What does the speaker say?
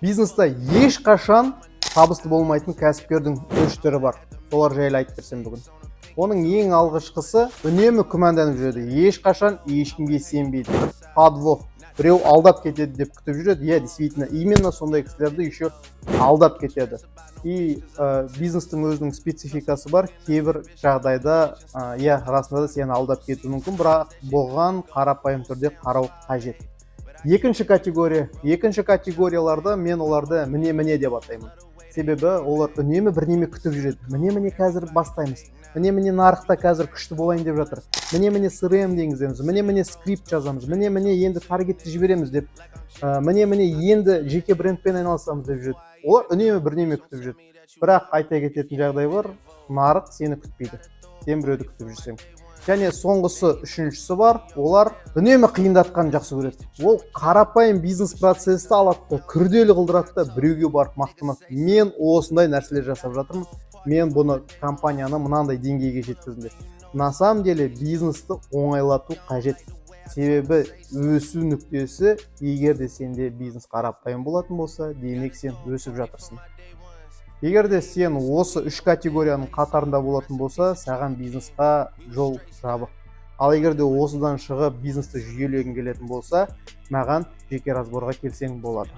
Бизнеста ешқашан табысты болмайтын кәсіпкердің үш түрі бар. Солар жайлы айтып берсем бүгін. Оның ең алғашқысы үнемі күмәнданып жүреді. Ешқашан ешкімге сенбейді. Подвох. Біреу алдап кетеді деп күтіп жүреді. Иә, действительно, именно сондай кісілерді еще алдап кетеді. И бизнестің өзінің спецификасы бар. Кейбір жағдайда, иә, расында да сені алдап кетуі мүмкін, бірақ бұған қарапайым түрде қарау қажет. Екінші категорияларда мен оларды міне деп атаймын. Себебі олар үнемі бірнеме күтіп жүреді. Міне қазір бастаймыз. Міне нарықта қазір күшті болайын деп жатыр. Міне CRM енгіземіз. Міне скрипт жазамыз. Міне енді таргетті жібереміз деп. Міне енді жеке брендпен айналысамыз деп жүреді. Олар үнемі бірнеме күтіп жүреді. Бірақ айта кететін жағдай бар, нарық сені күтпейді. Сен біреуді күтіп жүрсең. Және соңғысы, үшіншісі бар, олар үнемі қиындатқан жақсы көреді. Ол қарапайым бизнес процесті алады, күрделі қылдырады, біреуге барып мақтанады. Мен осындай нәрселер жасап жатырмын. Мен бұны компанияны мынандай деңгейге жеткіздім деп. На самом деле бизнесті оңайлату қажет. Себебі өсу нүктесі, егер де сенде бизнес қарапайым болатын болса, демек сен өсіп жатырсың. Егер де сен осы үш категорияның қатарында болатын болса, саған бизнесқа жол жабық. Ал егер де осыдан шығып бизнесті жүйелегің келетін болса, маған жеке разборға келсең болады.